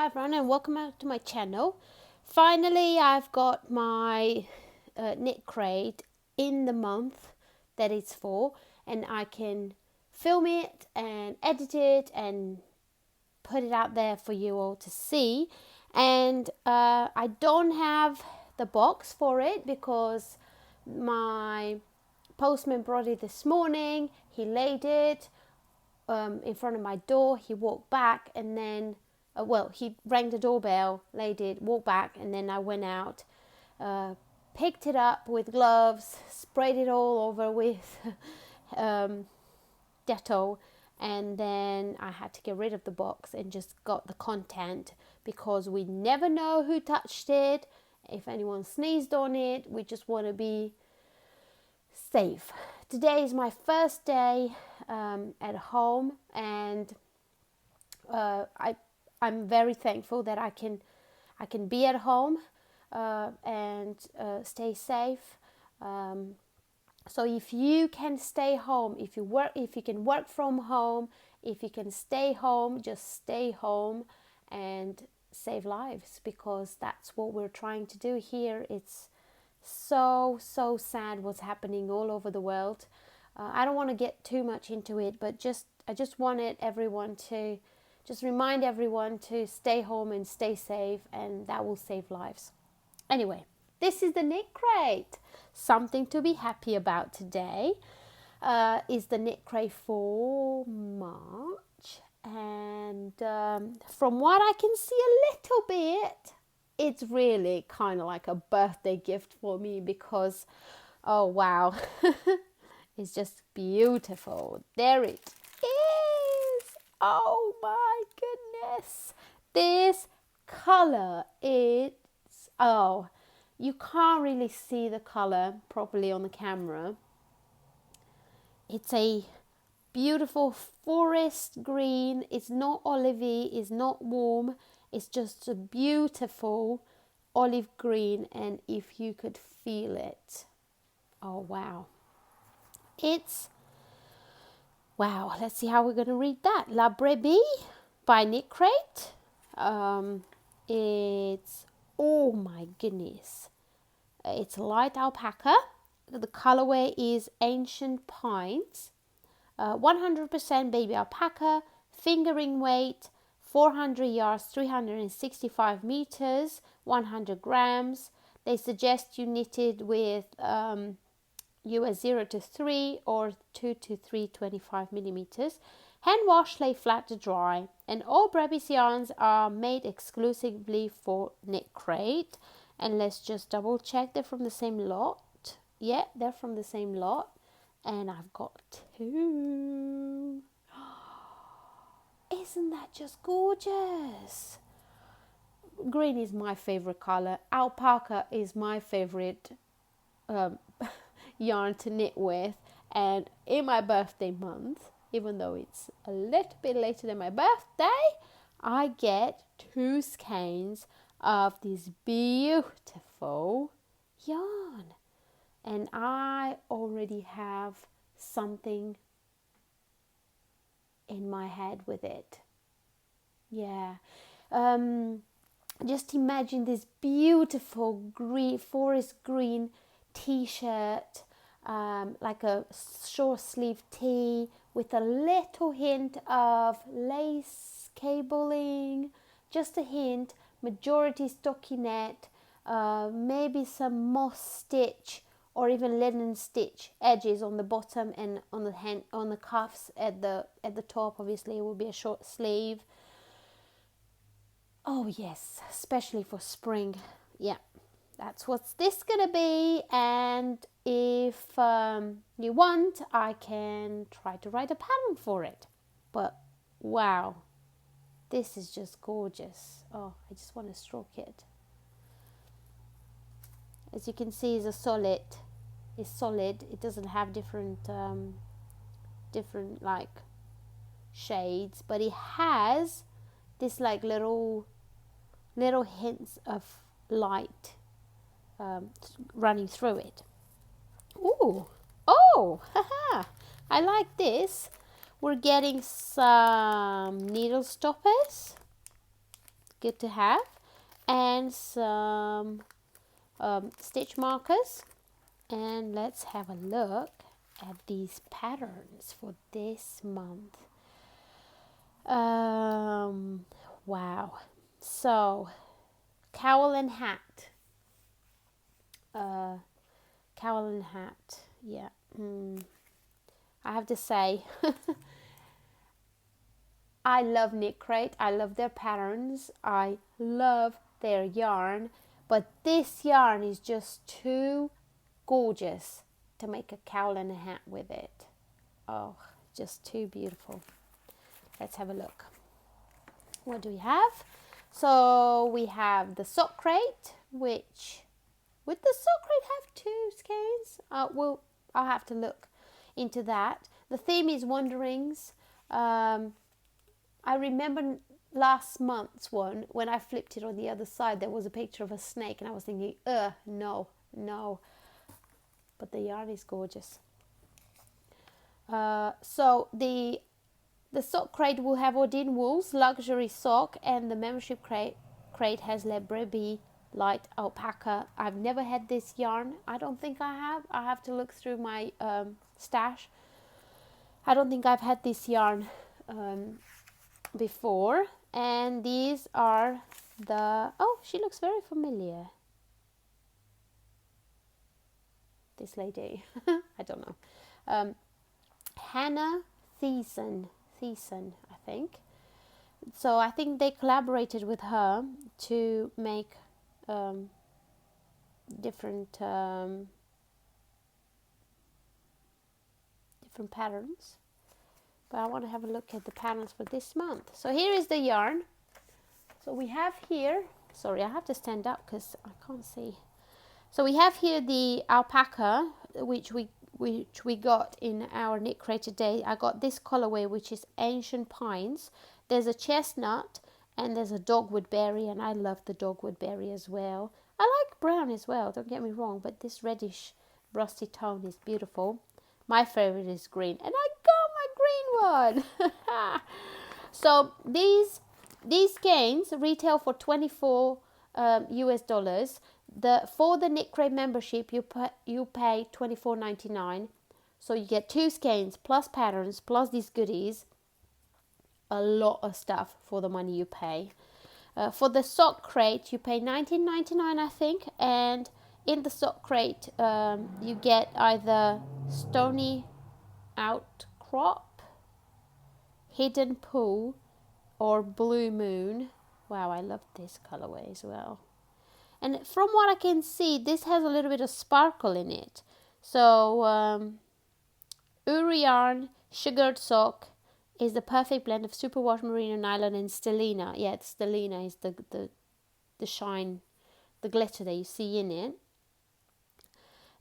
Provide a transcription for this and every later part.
everyone and welcome back to my channel. Finally, I've got my KnitCrate in the month that it's for, and I can film it and edit it and put it out there for you all to see. And I don't have the box for it because my postman brought it this morning. He laid it in front of my door. He walked back and then he rang the doorbell, laid it, walked back, and then I went out, picked it up with gloves, sprayed it all over with Dettol, and then I had to get rid of the box and just got the content because we never know who touched it. If anyone sneezed on it, we just want to be safe. Today is my first day at home, and I'm very thankful that I can be at home and stay safe. So if you can stay home, if you can work from home, if you can stay home, just stay home and save lives, because that's what we're trying to do here. It's so sad what's happening all over the world. I don't want to get too much into it, but I just wanted everyone to just remind everyone to stay home and stay safe, and that will save lives. Anyway, this is the KnitCrate. Something to be happy about today is the KnitCrate for March, and from what I can see a little bit, it's really kind of like a birthday gift for me because, oh wow, it's just beautiful. There it is. Oh my goodness. This color is, you can't really see the color properly on the camera. It's a beautiful forest green. It's not olivey, it's not warm. It's just a beautiful olive green, and if you could feel it, oh wow. Let's see how we're going to read that. La Brebis by KnitCrate. It's, oh my goodness. It's light alpaca. The colorway is Ancient Pines. 100% baby alpaca. Fingering weight, 400 yards, 365 meters, 100 grams. They suggest you knit it with US 0 to 3 or 2 to 325 millimeters. Hand wash, lay flat to dry. And all Brebis yarns are made exclusively for KnitCrate. And let's just double check they're from the same lot. Yeah, they're from the same lot. And I've got 2. Isn't that just gorgeous? Green is my favorite color. Alpaca is my favorite yarn to knit with, and in my birthday month, even though it's a little bit later than my birthday, I get 2 skeins of this beautiful yarn, and I already have something in my head with it. Just imagine this beautiful green, forest green t-shirt, like a short sleeve tee with a little hint of lace cabling, just a hint, majority stockinette, maybe some moss stitch or even linen stitch edges on the bottom and on the cuffs at the top. Obviously it will be a short sleeve. Oh yes, especially for spring. Yeah, that's what's this gonna be. And if you want, I can try to write a pattern for it. But wow, this is just gorgeous. Oh, I just want to stroke it. As you can see, it's solid. It doesn't have different like shades, but it has this like little hints of light running through it. Ooh, oh, haha! I like this. We're getting some needle stoppers. good to have, and some stitch markers. And let's have a look at these patterns for this month. Wow. So cowl and hat. Cowl and hat. Yeah. I have to say, I love KnitCrate. I love their patterns. I love their yarn. But this yarn is just too gorgeous to make a cowl and a hat with it. Oh, just too beautiful. Let's have a look. What do we have? So we have the sock crate, which would the sock crate have 2 skeins? Well, I'll have to look into that. The theme is Wanderings. I remember last month's one, when I flipped it on the other side, there was a picture of a snake, and I was thinking, no. But the yarn is gorgeous. So the sock crate will have Odin wools, luxury sock, and the membership crate has Lebrebe light alpaca. I've never had this yarn. I don't think I have. I have to look through my stash. I don't think I've had this yarn before. And these are the, oh, she looks very familiar, this lady. I don't know. Hannah Thiessen, I think. So I think they collaborated with her to make different patterns. But I want to have a look at the patterns for this month. So here is the yarn. So we have here, sorry, I have to stand up because I can't see. So we have here the alpaca, which we got in our KnitCrate today. I got this colorway, which is Ancient Pines. There's a chestnut and there's a dogwood berry, and I love the dogwood berry as well. I like brown as well, don't get me wrong, but this reddish rusty tone is beautiful. My favorite is green, and I got my green one. So these skeins retail for $24 US. For the KnitCrate membership, you pay $24.99. So you get 2 skeins plus patterns plus these goodies. A lot of stuff for the money you pay. For the sock crate, you pay $19.99, I think, and in the sock crate, you get either Stony Outcrop, Hidden Pool, or Blue Moon. Wow, I love this colorway as well. And from what I can see, this has a little bit of sparkle in it. So, Uri yarn, sugared sock is the perfect blend of superwash merino nylon and stellina. Yeah, stellina is the shine, the glitter that you see in it.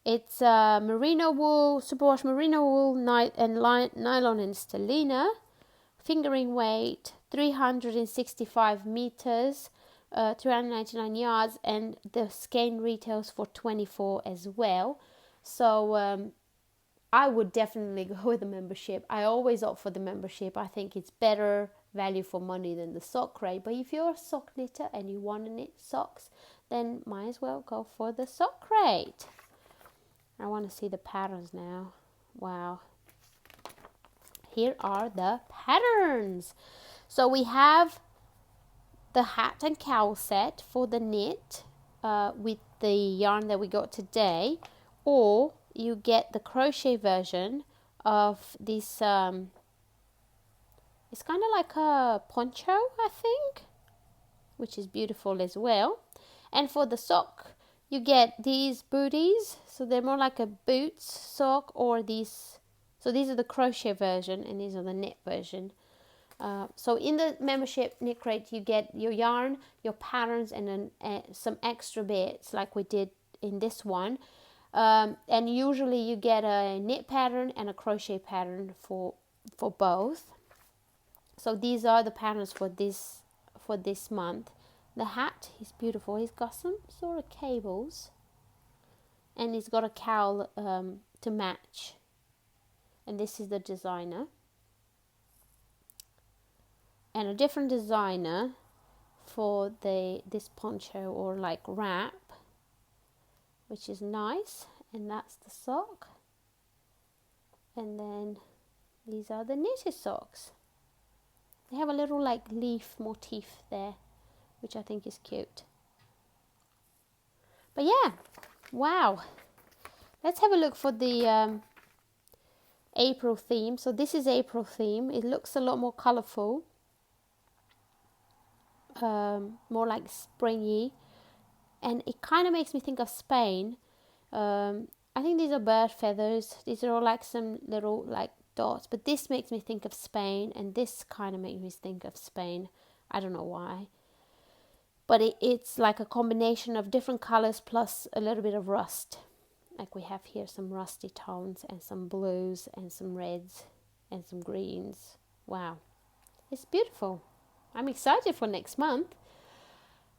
It's merino wool, superwash merino wool, nylon and stellina. Fingering weight 365 meters, 399 yards, and the skein retails for 24 as well. So I would definitely go with the membership. I always opt for the membership. I think it's better value for money than the sock crate. But if you're a sock knitter and you want to knit socks, then might as well go for the sock crate. I want to see the patterns now. Wow. Here are the patterns. So we have the hat and cowl set for the knit with the yarn that we got today, or you get the crochet version of this. It's kind of like a poncho, I think, which is beautiful as well. And for the sock, you get these booties, so they're more like a boots sock, or these. So these are the crochet version, and these are the knit version. So in the membership KnitCrate, you get your yarn, your patterns, and then some extra bits like we did in this one. And usually you get a knit pattern and a crochet pattern for both. So these are the patterns for this month. The hat is beautiful. He's got some sort of cables, and he's got a cowl to match. And this is the designer. And a different designer for this poncho or like wrap, which is nice. And that's the sock. And then these are the knitted socks. They have a little like leaf motif there, which I think is cute. But yeah, wow. Let's have a look for the April theme. So this is April theme. It looks a lot more colorful, more like springy, and it kind of makes me think of Spain. I think these are bird feathers. These are all like some little like dots, but this makes me think of Spain, and this kind of makes me think of Spain. I don't know why, but it's like a combination of different colors plus a little bit of rust. Like we have here some rusty tones and some blues and some reds and some greens. Wow, it's beautiful. I'm excited for next month.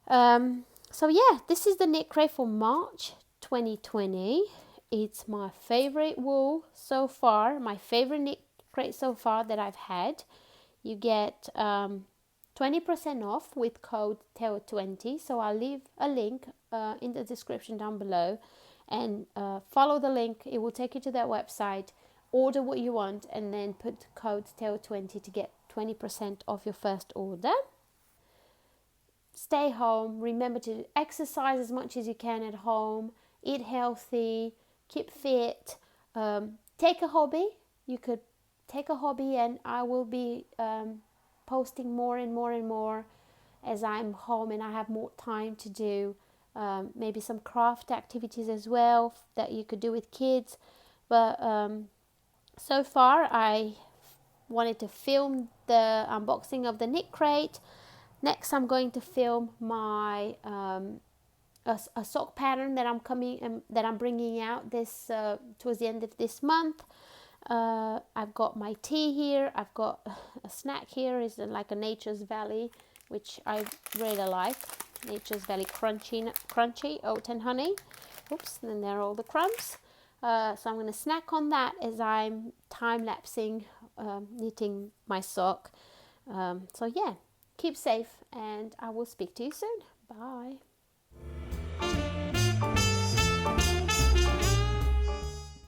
So yeah, this is the KnitCrate for March 2020. It's my favorite wool so far, my favorite KnitCrate so far that I've had. You get 20% off with code TEO20. So I'll leave a link in the description down below, and follow the link. It will take you to their website. Order what you want and then put code TEO20 to get 20% off your first order. Stay home. Remember to exercise as much as you can at home. Eat healthy. Keep fit. Take a hobby. You could take a hobby, and I will be posting more and more and more as I'm home and I have more time to do. Maybe some craft activities as well that you could do with kids. But so far I wanted to film the unboxing of the KnitCrate. Next I'm going to film my a sock pattern that I'm bringing out this towards the end of this month. I've got my tea here. I've got a snack here. Is like a Nature's Valley, which I really like. Nature's Valley crunchy oat and honey. Oops, and then there are all the crumbs. So I'm going to snack on that as I'm time-lapsing knitting my sock. So yeah, keep safe, and I will speak to you soon. Bye.